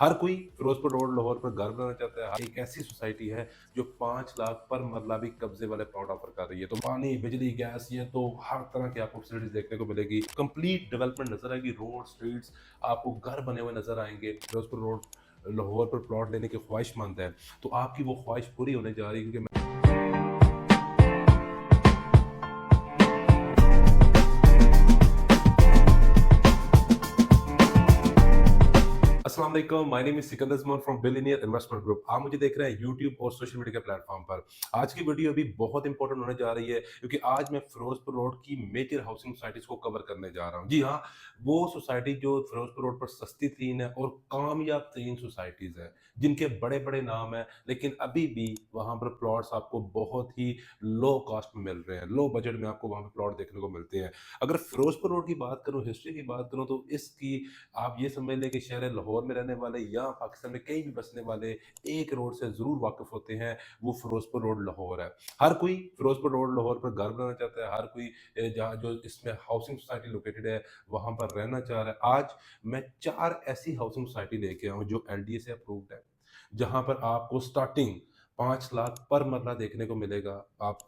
हर कोई फिरोजपुर रोड लाहौर पर घर बनाना चाहता है। एक ऐसी सोसाइटी है जो 5 लाख पर मरला भी कब्जे वाले प्लॉट ऑफर कर रही है। तो पानी, बिजली, गैस, ये तो हर तरह की आपको फैसिलिटीज देखने को मिलेगी। कंप्लीट डेवलपमेंट नजर आएगी। रोड, स्ट्रीट्स, आपको घर बने हुए नजर आएंगे। फिरोजपुर रोड लाहौर पर प्लॉट लेने की ख्वाहिशमंद है तो आपकी वो ख्वाहिश पूरी होने जा रही है, क्योंकि अस्सलाम वालेकुम, my name is Sikandar Zaman from billionaire investment group. आप मुझे देख रहे हैं यूट्यूब और सोशल मीडिया के प्लेटफॉर्म पर। आज की वीडियो अभी बहुत इंपॉर्टेंट होने जा रही है, क्योंकि आज मैं फिरोजपुर रोड की मेजर हाउसिंग सोसाइटीज को कवर करने जा रहा हूं। जी हाँ, वो सोसाइटी जो फिरोजपुर रोड पर सस्ती तीन है और कामयाब तीन सोसाइटीज है, जिनके बड़े बड़े नाम है, लेकिन अभी भी वहां पर प्लॉट्स आपको बहुत ही लो कॉस्ट में मिल रहे हैं। लो बजट में आपको वहां पर प्लॉट देखने को मिलते हैं। अगर फिरोजपुर रोड की बात करूं, हिस्ट्री की बात करूं, तो इसकी आप ये समझ लें कि शहर लाहौर में रहने वाले या पाकिस्तान में कहीं भी बसने वाले एक रोड से ज़रूर वाकिफ़ होते हैं, वो फिरोज़पुर रोड लाहौर है। हर कोई फिरोज़पुर रोड लाहौर पर घर बनाना चाहता है, हर कोई जहाँ जो इसमें हाउसिंग सोसाइटी लोकेटेड है, वहाँ पर रहना चाह रहा है। आज मैं 4 ऐसी हाउसिंग सोसाइटी लेके आया हूँ जो एलडीए से अप्रूव्ड है, जहाँ पर आपको स्टार्टिंग 5 लाख पर मरला देखने को मिलेगा। आप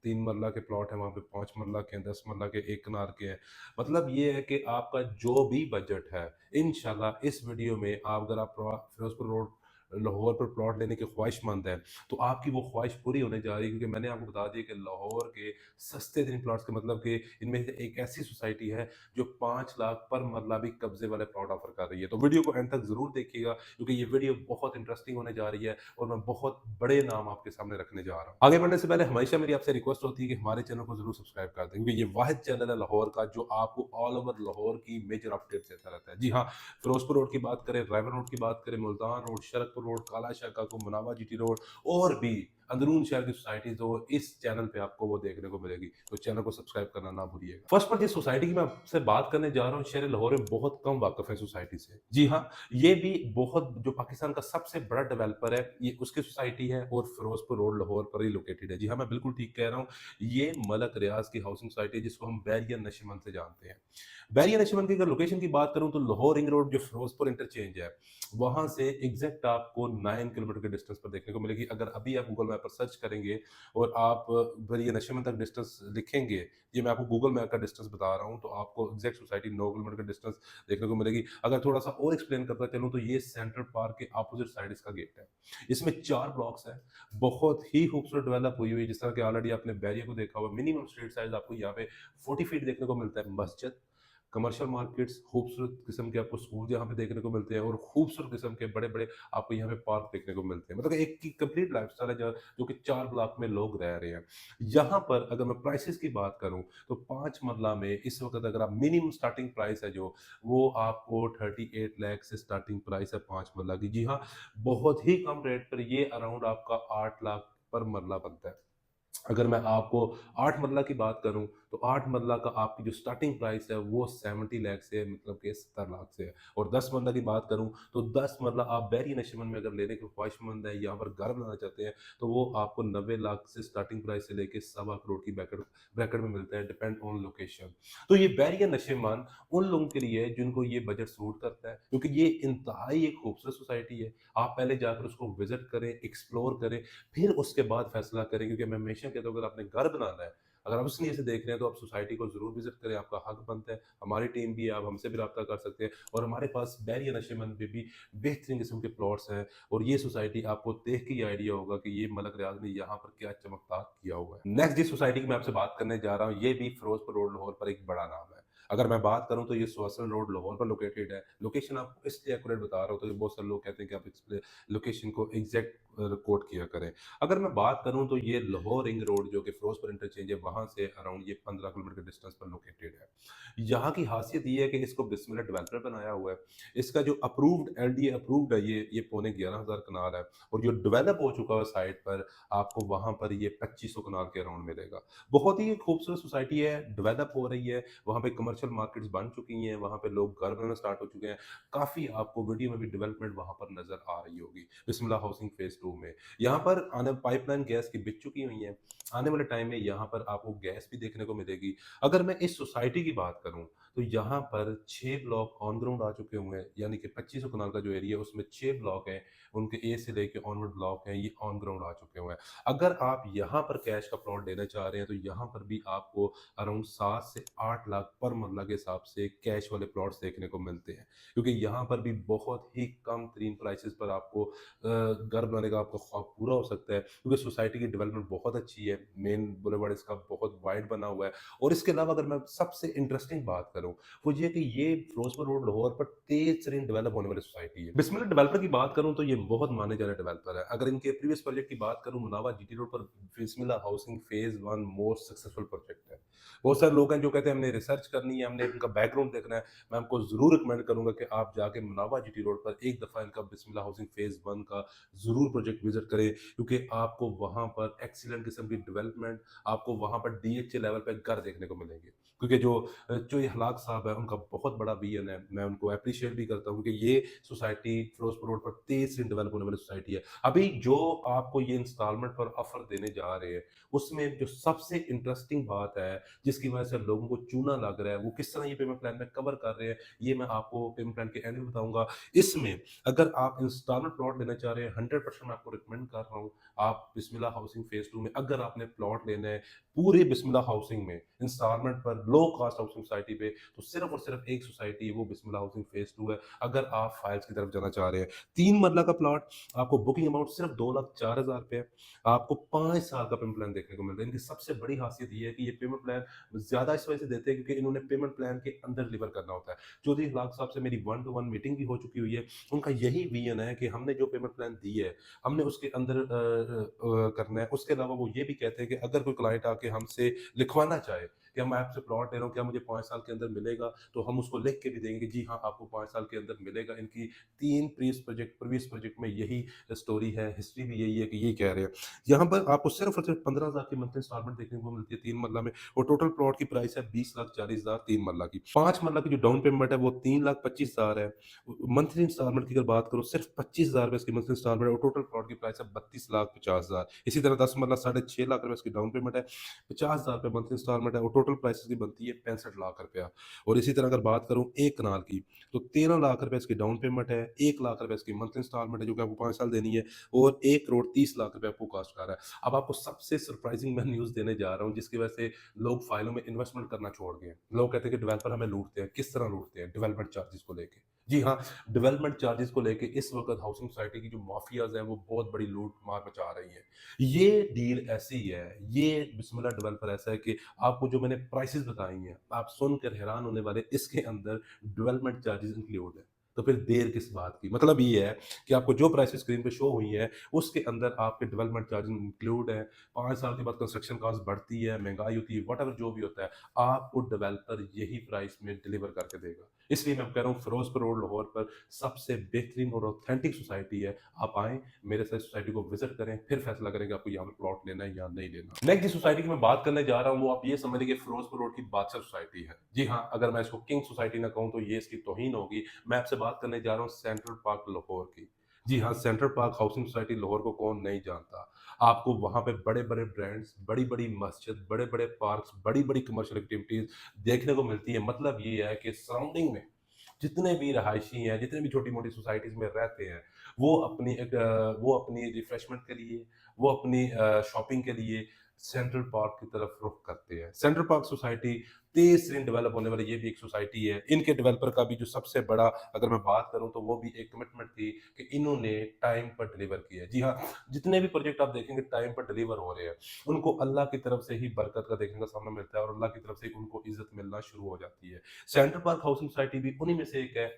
3 मरला के प्लॉट हैं, वहाँ पे 5 मरला के हैं, 10 मरला के, 1 कनाल के हैं। मतलब ये है कि आपका जो भी बजट है, इंशाल्लाह इस वीडियो में आप अगर आप फिरोजपुर रोड लाहौर पर प्लॉट लेने की ख्वाहिशमंद है तो आपकी वो ख्वाहिश पूरी होने जा रही है, क्योंकि मैंने आपको बता दिया कि लाहौर के सस्ते तीन प्लॉट्स के मतलब कि इनमें से एक ऐसी सोसाइटी है जो 5 लाख पर मरला भी कब्जे वाले प्लॉट ऑफर कर रही है। तो वीडियो को एंड तक जरूर देखिएगा, क्योंकि ये वीडियो बहुत इंटरेस्टिंग होने जा रही है और मैं बहुत बड़े नाम आपके सामने रखने जा रहा हूँ। आगे बढ़ने से पहले हमेशा मेरी आपसे रिक्वेस्ट होती है कि हमारे चैनल को जरूर सब्सक्राइब कर दें, क्योंकि ये वाहिद चैनल है लाहौर का जो आपको ऑल ओवर लाहौर की मेजर अपडेट देता रहता है। जी हाँ, फिरोजपुर रोड की बात करें, रायवर रोड की बात करें, मुल्तान रोड, शरकपुर रोड, काला शाका को, मुनावा जीटी रोड और भी अंदरून शहर की सोसाइटीज हो, इस चैनल पे आपको वो देखने को मिलेगी। तो चैनल को सब्सक्राइब करना ना भूलिएगा। फर्स्ट पर जिस सोसाइटी की मैं आपसे बात करने जा रहा हूँ, शहर लाहौर में बहुत कम वाकिफ है सोसाइटी से। जी हाँ, ये भी बहुत जो पाकिस्तान का सबसे बड़ा डेवलपर है, ये उसकी सोसाइटी है और फिरोजपुर रोड लाहौर पर ही लोकेटेड है। जी हाँ, मैं बिल्कुल ठीक कह रहा हूँ। ये मलक रियाज की हाउसिंग सोसाइटी है, जिसको हम बैरियर नशीमन से जानते हैं। बैरियर नशीमन की अगर लोकेशन की बात करूं तो लाहौर रिंग रोड जो फिरोजपुर इंटरचेंज है, वहां से एग्जैक्ट आपको 9 किलोमीटर के डिस्टेंस पर देखने को मिलेगी। अगर अभी आप गूगल मैप पर सर्च करेंगे और आप बैरियर नशीमन तक डिस्टेंस लिखेंगे, ये मैं आपको गूगल मैप का डिस्टेंस बता रहा हूँ, तो आपको एग्जैक्ट सोसाइटी 9 किलोमीटर का डिस्टेंस देखने को मिलेगी। अगर थोड़ा सा और एक्सप्लेन करता चलूँ तो ये सेंट्रल पार्क के अपोजिट साइड इसका गेट है। इसमें 4 ब्लॉक्स है, बहुत ही खूबसूरत डेवलप हुई हुई है। जिस तरह के ऑलरेडी आपने बैरियर को देखा हुआ, मिनिमम स्ट्रीट साइज आपको यहाँ पे 40 फीट देखने को मिलता है। मस्जिद, कमर्शियल मार्केट्स, खूबसूरत किस्म के आपको स्कूल यहाँ पे देखने को मिलते हैं और खूबसूरत किस्म के बड़े बड़े आपको यहाँ पे पार्क देखने को मिलते हैं। मतलब एक की कंप्लीट लाइफस्टाइल है जो कि 4 ब्लॉक में लोग रह रहे हैं। यहाँ पर अगर मैं प्राइसेस की बात करूँ तो 5 मरला में इस वक्त अगर आप मिनिमम स्टार्टिंग प्राइस है जो, वो आपको 38 लाख से स्टार्टिंग प्राइस है 5 मरला की। जी हाँ, बहुत ही कम रेट पर ये अराउंड आपका 8 लाख पर मरला बनता है। अगर मैं आपको 8 मरला की बात करूं तो 8 मरला का आपकी जो स्टार्टिंग प्राइस है वो 70 लाख से, मतलब कि 70 लाख से है। और 10 मरला की बात करूं तो 10 मरला आप बैरी नशीमन में अगर लेने के ख्वाहिशमंद है, यहाँ पर घर बनाना चाहते हैं, तो वो आपको 90 लाख से स्टार्टिंग प्राइस से लेके 1.25 करोड़ की ब्रैकेट ब्रैकेट में मिलता है, डिपेंड ऑन लोकेशन। तो ये बैरियर नशीमन उन लोगों के लिए है जिनको ये बजट सूट करता है, क्योंकि ये इंतहाई एक खूबसूरत सोसाइटी है। आप पहले जाकर उसको विजिट करें, एक्सप्लोर करें, फिर उसके बाद फैसला करें। क्योंकि मैं हमेशा कहता हूँ, अगर आपने घर बनाना है, अगर आप उस नीयत से देख रहे हैं, तो आप सोसाइटी को जरूर विजिट करें, आपका हक बनता है। हमारी टीम भी है, आप हमसे भी रब्ता कर सकते हैं। और हमारे पास बैरियर नशीमंद में भी बेहतरीन किस्म के प्लॉट्स हैं, और ये सोसाइटी आपको देख के ही आइडिया होगा कि ये मलक रियाज ने यहाँ पर क्या चमकदार किया हुआ है। नेक्स्ट जिस सोसाइटी की मैं आपसे बात करने जा रहा हूँ, ये भी फिरोजपुर रोड लाहौर पर एक बड़ा नाम है। अगर मैं बात करूं तो ये सोसल रोड लाहौर पर लोकेटेड है। लोकेशन आपको इसलिए एक्यूरेट बता रहा हूं तो बहुत सारे लोग कहते हैं कि आप लोकेशन को एग्जैक्ट कोट किया करें। अगर मैं बात करूं तो ये लाहौर रिंग रोड जो कि फिरोजपुर इंटरचेंज है, वहां से अराउंड ये 15 किलोमीटर के डिस्टेंस पर लोकेटेड है। यहाँ की खासियत ये है कि इसको बिस्मिल्लाह डेवलपर बनाया हुआ है। इसका जो अप्रूव्ड एलडीए अप्रूव्ड है, ये पौने 11,000 कनाल है। और जो डेवलप हो चुका है साइट पर, आपको वहां पर ये 2500 कनाल के अराउंड मिलेगा। बहुत ही खूबसूरत सोसाइटी है, डेवलप हो रही है। वहां पे कमर्शियल कमर्शियल मार्केट्स बन चुकी हैं, वहाँ पे लोग घर बनाना स्टार्ट हो चुके हैं। काफ़ी आपको वीडियो में भी डेवलपमेंट वहाँ पर नज़र आ रही होगी, बिस्मिल्लाह हाउसिंग फेज़ 2 में। यहाँ पर आने पाइपलाइन गैस की बिक चुकी हुई हैं। आने वाले टाइम में यहाँ पर आपको गैस भी देखने को मिलेगी। अगर मैं इस सोसाइटी की बात करूँ, तो यहाँ पर 6 ब्लॉक ऑन ग्राउंड आ चुके हुए हैं, यानी कि 2500 कनाल का जो एरिया है उसमें 6 ब्लॉक हैं, उनके ए से लेके ऑनवर्ड ब्लॉक हैं, ये ऑन ग्राउंड आ चुके हुए हैं। अगर आप यहाँ पर कैश का प्लॉट लेना चाह रहे हैं, तो यहाँ पर भी आपको अराउंड 7 से 8 लाख पर मरला के हिसाब से कैश वाले प्लॉट्स देखने को मिलते हैं। क्योंकि यहाँ पर भी बहुत ही कम तरीन प्राइसेस पर आपको घर बनाने का आपका ख्वाब पूरा हो सकता है, क्योंकि सोसाइटी की डेवलपमेंट बहुत अच्छी है, मेन बुलेवार्ड इसका बहुत वाइड बना हुआ है। और इसके अलावा अगर मैं सबसे इंटरेस्टिंग बात करूँ, वो ये कि ये फिरोजपुर रोड लाहौर पर तेज तरीन डेवलप होने वाली सोसाइटी है। बिस्मिल्लाह डेवलपर की बात करूँ तो ये बहुत माने जाने डेवलपर है। अगर इनके प्रीवियस प्रोजेक्ट की बात करूँ, मुनावा जीटी रोड पर Bismillah housing phase 1 most successful project है। बहुत सारे लोग हैं जो कहते हैं हमने रिसर्च करनी है, हमने इनका बैकग्राउंड देखना है। मैं आपको ज़रूर रिकमेंड करूँगा कि आप जाके मुनावा जीटी रोड पर एक दफ़ा इनका बिस्मिल्लाह हाउसिंग फेज 1 का ज़रूर प्रोजेक्ट विजिट करें, क्योंकि आपको वहाँ पर एक्सीलेंट किस्म की डेवलपमेंट, आपको वहाँ पर डीएचए लेवल पे घर देखने को मिलेंगे। क्योंकि जो ये हलाक साहब है, उनका बहुत बड़ा विजन है। मैं उनको एप्रिशिएट भी करता हूँ, क्योंकि ये सोसाइटी फिरोजपुर रोड पर तेज़ से डेवलप होने वाली सोसाइटी है। अभी जो आपको ये इंस्टॉलमेंट पर ऑफर देने जा रहे हैं, उसमें जो सबसे इंटरेस्टिंग बात है, जिसकी वजह से लोगों को चूना लग रहा है, वो किस तरह ये पेमेंट प्लान में कवर कर रहे हैं, ये मैं आपको पेमेंट प्लान के एंड में बताऊँगा। इसमें अगर आप इंस्टॉलमेंट प्लॉट लेना चाह रहे हैं, 100% मैं आपको रिकमेंड कर रहा हूँ, आप बिस्मिल्लाह हाउसिंग फेज़ 2 में अगर आपने प्लॉट लेना है, पूरे बिस्मिल्लाह हाउसिंग में इंस्टॉलमेंट पर लो कॉस्ट हाउसिंग सोसाइटी पे, तो सिर्फ और सिर्फ एक सोसाइटी है, वो बिस्मिल्लाह हाउसिंग फेज़ 2 है। अगर आप फाइल्स की तरफ जाना चाह रहे हैं, 3 मरला का प्लॉट, आपको बुकिंग अमाउंट सिर्फ 2,04,000 रुपए है। आपको 5 साल का पेमेंट प्लान देखने को मिलता है। इनकी सबसे बड़ी खासियत ये है कि ये पेमेंट प्लान ज़्यादा इस वजह से देते हैं, क्योंकि इन्होंने पेमेंट प्लान के अंदर डिलीवर करना होता है। चौधरी इखलाक साहब से मेरी 1 टू 1 मीटिंग भी हो चुकी हुई है। उनका यही विजन है कि हमने जो पेमेंट प्लान दी है, हमने उसके अंदर करना है। उसके अलावा वो ये भी कहते हैं कि अगर कोई क्लाइंट आके हमसे लिखवाना चाहे कि मैं आपसे प्लॉट ले रहा हूँ, क्या मुझे 5 साल के अंदर मिलेगा? तो हम उसको लिख के भी देंगे कि जी हाँ, आपको 5 साल के अंदर मिलेगा। इनकी 3 प्रीवियस प्रोजेक्ट में यही स्टोरी है, हिस्ट्री भी यही है कि ये कह रहे हैं। यहाँ पर आपको सिर्फ और सिर्फ 15,000 की मंथली इंस्टॉलमेंट देखने को मिलती है 3 मरला में, और टोटल प्लॉट की प्राइस है 20,40,000 3 मरला की। 5 मरला की जो डाउन पेमेंट है वो 3,25,000 है। मंथली इंस्टॉलमेंट की अगर बात करो, सिर्फ 25,000 रुपए इसकी मंथली इंस्टॉलमेंट है, और टोटल प्लॉट की प्राइस है 32,50,000। इसी तरह 10 मरला 6.5 लाख रुपए इसकी डाउन पेमेंट है, 50,000 रुपए मंथली इंस्टॉलमेंट है, और टोटल प्राइस इसकी बनती है 65 लाख रुपया। और इसी तरह अगर बात करूँ 1 कनाल की, तो 13 लाख रुपए इसकी डाउन पेमेंट है, 1 लाख रुपए इसकी मंथली इंस्टॉलमेंट है, जो कि आपको 5 साल देनी है, और 1,30,00,000 रुपए आपको कॉस्ट कर रहा है। अब आपको सबसे सरप्राइजिंग मैं न्यूज़ देने जा रहा हूँ, जिसकी वजह से लोग फाइलों में इन्वेस्टमेंट करना छोड़ गए हैं। लोग कहते हैं कि डेवलपर हमें लूटते हैं। किस तरह लूटते हैं? डेवलपमेंट चार्जेस को लेके। जी हाँ, डेवलपमेंट चार्जेस को लेके इस वक़्त हाउसिंग सोसाइटी की जो माफियाज़ हैं, वो बहुत बड़ी लूट-मार मचा रही हैं। ये डील ऐसी है, ये बिस्मिल्लाह डेवलपर ऐसा है कि आपको जो मैंने प्राइसेज़ बताई हैं, आप सुनकर हैरान होने वाले, इसके अंदर डेवलपमेंट चार्जेस इंक्लूड है। तो फिर देर किस बात की? मतलब ये है कि आपको जो प्राइसेज़ स्क्रीन पे शो हुई हैं, उसके अंदर आपके डेवलपमेंट चार्जेस इंक्लूड हैं। 5 साल के बाद कंस्ट्रक्शन कॉस्ट बढ़ती है, महँगाई होती है, व्हाटएवर जो भी होता है, आपको डेवलपर यही प्राइस में डिलीवर करके देगा। इसलिए मैं कह रहा हूँ फिरोजपुर रोड लाहौर पर सबसे बेहतरीन और ऑथेंटिक सोसाइटी है। आप आएँ, मेरे साथ सोसाइटी को विज़िट करें, फिर फैसला करें कि आपको यहाँ पे प्लॉट लेना है या नहीं लेना। नेक्स्ट जिस सोसाइटी की मैं बात करने जा रहा हूँ, वो आप ये समझ लीजिए फिरोजपुर रोड की बादशाह सोसाइटी है। जी हाँ, अगर मैं इसको किंग सोसाइटी ना कहूँ तो ये इसकी तौहीन होगी। मैं आपसे बात करने जा रहा हूँ सेंट्रल पार्क लाहौर की। जी हाँ, central park housing society Lahore को कौन नहीं जानता। आपको वहाँ पे बड़े-बड़े ब्रांड्स, बड़ी-बड़ी मस्जिद, बड़े-बड़े पार्क्स, बड़ी-बड़ी कमर्शियल एक्टिविटीज़ देखने को मिलती है। मतलब ये है कि सराउंडिंग में जितने भी रहायशी हैं, जितने भी छोटी-मोटी सोसाइटीज़ में रहते हैं, वो अपनी रिफ्रेशमेंट के लिए, वो अपनी शॉपिंग के लिए सेंट्रल पार्क की तरफ रुख करते हैं। सेंट्रल पार्क सोसाइटी तेज़-तरीन डेवलप होने वाली ये भी एक सोसाइटी है। इनके डेवलपर का भी जो सबसे बड़ा अगर मैं बात करूँ, तो वो भी एक कमिटमेंट थी कि इन्होंने टाइम पर डिलीवर किया है। जी हाँ, जितने भी प्रोजेक्ट आप देखेंगे टाइम पर डिलीवर हो रहे हैं। उनको अल्लाह की तरफ से ही बरकत का देखने का सामना मिलता है, और अल्लाह की तरफ से ही उनको इज़्ज़त मिलना शुरू हो जाती है। सेंट्रल पार्क हाउसिंग सोसाइटी भी उन्हीं में से एक है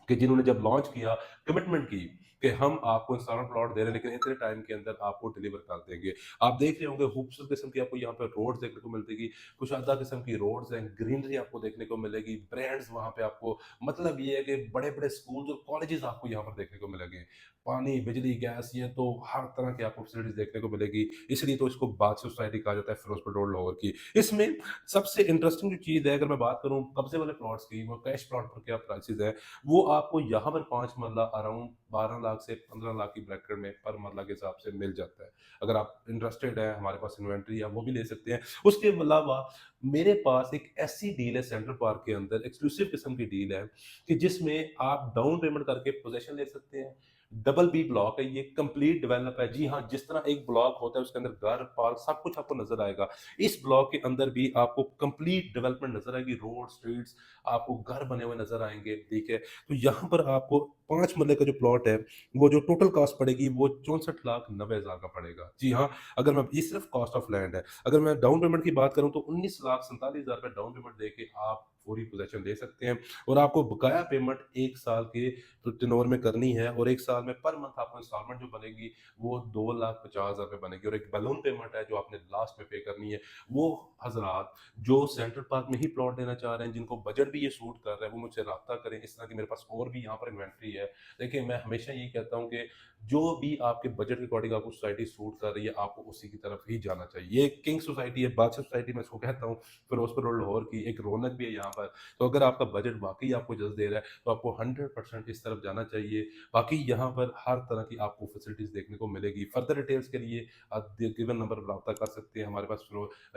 कि जिन्होंने जब लॉन्च किया, कमिटमेंट की कि हम आपको इंस्टॉलमेंट प्लॉट दे रहे हैं, लेकिन इतने टाइम के अंदर आपको डिलीवर कर देंगे। आप देख रहे होंगे खूबसूरत किस्म की आपको यहाँ पे रोड्स देखने को मिलती, कुशादा किस्म की रोड्स हैं, ग्रीनरी आपको देखने को मिलेगी, ब्रांड्स वहाँ पे आपको, मतलब ये है कि बड़े-बड़े स्कूल्स और कॉलेजेस आपको यहाँ पर देखने को मिलेंगे। पानी, बिजली, गैस ये तो हर तरह की आपको फैसिलिटीज़ देखने को मिलेगी। इसलिए तो इसको बादशाह सोसाइटी कहा जाता है फिरोज़पुर रोड लाहौर की। इसमें सबसे इंटरेस्टिंग जो चीज़ है अगर मैं बात करूँ कब्ज़े वाले प्लॉट्स की, वो कैश प्लॉट पर क्या प्राइसेज़ है, वो आपको यहाँ पर 5 मरला अराउंड 12 लाख से 15 लाख की ब्रैकेट में पर मरला के हिसाब से मिल जाता है। अगर आप इंटरेस्टेड हैं, हमारे पास इन्वेंटरी है, वो भी ले सकते हैं। उसके अलावा मेरे पास एक ऐसी डील है सेंट्रल पार्क के अंदर, एक्सक्लूसिव किस्म की डील है कि जिसमें आप डाउन पेमेंट करके पोज़ेशन ले सकते हैं। डबल बी ब्लॉक है ये, कंप्लीट डेवलप है। जी हाँ, जिस तरह एक ब्लॉक होता है उसके अंदर घर, पार्क सब कुछ आपको नज़र आएगा। इस ब्लॉक के अंदर भी आपको कंप्लीट डेवलपमेंट नज़र आएगी, रोड, स्ट्रीट्स, आपको घर बने हुए नज़र आएँगे, ठीक है? तो यहाँ पर आपको 5 मरले का जो प्लॉट है, वो जो टोटल कॉस्ट पड़ेगी वो 64,90,000 का पड़ेगा। जी हाँ, अगर मैं ये सिर्फ़ कॉस्ट ऑफ लैंड है। अगर मैं डाउन पेमेंट की बात करूँ तो 19,47,000 रुपए डाउन पेमेंट देके आप पूरी पोज़ेशन ले सकते हैं और आपको बकाया पेमेंट 1 साल के टेन्योर में करनी है और 1 साल में पर मंथ आपको इंस्टॉलमेंट जो बनेगी वो 2,50,000 रुपए बनेगी और एक बलून पेमेंट है जो आपने लास्ट में पे करनी है। वो हज़रात जो सेंट्रल पार्क में ही प्लॉट लेना चाह रहे हैं, जिनको बजट भी ये सूट कर रहा है, वो मुझसे राब्ता करें। इस तरह की मेरे पास और भी यहाँ पर इन्वेंटरी है। देखिए, मैं हमेशा यही कहता हूँ कि जो भी आपके बजट के अकॉर्डिंग आपको सोसाइटी सूट कर रही है, आपको उसी की तरफ ही जाना चाहिए। ये किंग सोसाइटी है, बादशाह सोसाइटी मैं इसको कहता हूँ, फिरोज़पुर रोड लाहौर की एक रौनक भी है यहाँ पर। तो अगर आपका बजट वाक़ई आपको इजाज़त दे रहा है, तो आपको 100% इस तरफ जाना चाहिए। बाकी यहाँ पर हर तरह की आपको फैसिलिटीज़ देखने को मिलेगी। फर्दर डिटेल्स के लिए आप द गिवन नंबर पर राब्ता कर सकते हैं। हमारे पास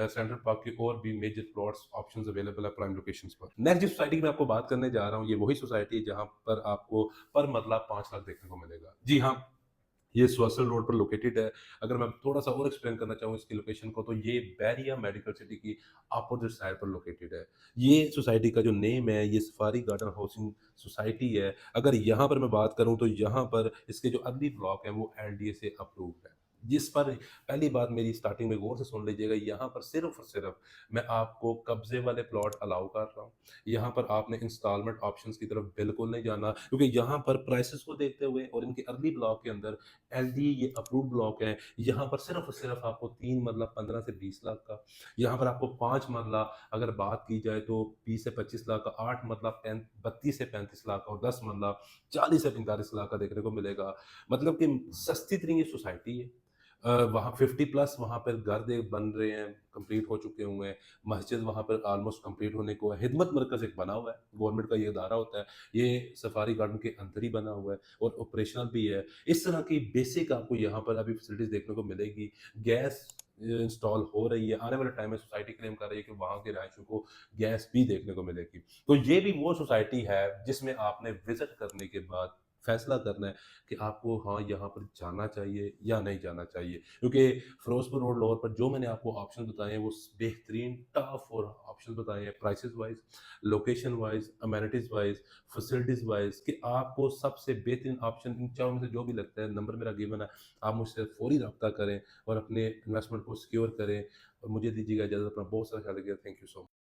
सेंट्रल पार्क के और भी मेजर प्लॉट्स ऑप्शंस अवेलेबल है प्राइम लोकेशंस पर। नेक्स्ट जिस सोसाइटी की मैं आपको बात करने जा रहा हूँ, ये वही सोसाइटी है जहाँ पर आपको पर मरला 5 लाख देखने को मिलेगा। जी हाँ, ये स्वासल रोड पर लोकेटेड है। अगर मैं थोड़ा-सा और एक्सप्लेन करना चाहूँ इसकी लोकेशन को, तो ये बैरिया मेडिकल सिटी की अपोज़िट साइड पर लोकेटेड है। ये सोसाइटी का जो नेम है, ये सफारी गार्डन हाउसिंग सोसाइटी है। अगर यहाँ पर मैं बात करूँ, तो यहाँ पर इसके जो अर्ली ब्लॉक है, वो एलडीए से अप्रूव्ड है। जिस पर पहली बात मेरी स्टार्टिंग में गौर से सुन लीजिएगा, यहाँ पर सिर्फ़ और सिर्फ़ मैं आपको कब्ज़े वाले प्लॉट अलाउ कर रहा हूँ। यहाँ पर आपने इंस्टॉलमेंट ऑप्शंस की तरफ बिल्कुल नहीं जाना, क्योंकि यहाँ पर प्राइसेज़ को देखते हुए और इनके अर्ली ब्लॉक के अंदर एलडी ये अप्रूव्ड ब्लॉक है। यहाँ पर सिर्फ़ और सिर्फ़ आपको 3 मरला 15 से 20 लाख का, यहाँ पर आपको 5 मरला अगर बात की जाए तो 20 से 25 लाख का, 8 मरला 32 से 35 लाख का और 10 मरला 40 से 45 लाख का देखने को मिलेगा। मतलब कि सस्ती तरीन ये सोसाइटी है। वहाँ 50 प्लस वहाँ पर घर दे बन रहे हैं, कंप्लीट हो चुके हुए हैं। मस्जिद वहाँ पर ऑलमोस्ट कंप्लीट होने को है। हिदमत मरकज़ एक बना हुआ है, गवर्नमेंट का ये इदारा होता है। ये सफारी गार्डन के अंदर ही बना हुआ है और ऑपरेशनल भी है। इस तरह की बेसिक आपको यहाँ पर अभी फैसिलिटीज़ देखने को मिलेगी। गैस इंस्टॉल हो रही है। आने वाले टाइम में सोसाइटी क्लेम कर रही है कि वहाँ के रहायशियों को गैस भी देखने को मिलेगी। तो ये भी वो सोसाइटी है जिसमें आपने विज़िट करने के बाद फैसला करना है कि आपको हाँ, यहाँ पर जाना चाहिए या नहीं जाना चाहिए। क्योंकि फिरोज़पुर रोड लाहौर पर जो मैंने आपको ऑप्शन बताए हैं, वो बेहतरीन टॉप 4 ऑप्शन बताए हैं, prices wise, location wise, amenities wise, facilities wise, कि आपको सबसे बेहतरीन ऑप्शन इन चारों में से जो भी लगता है, नंबर मेरा गिवन है, आप मुझसे फ़ौरी राब्ता करें और अपने इन्वेस्टमेंट को सिक्योर करें। और मुझे दीजिएगा इजाज़त, अपना बहुत सारा ख्याल रखिएगा। Thank you so much.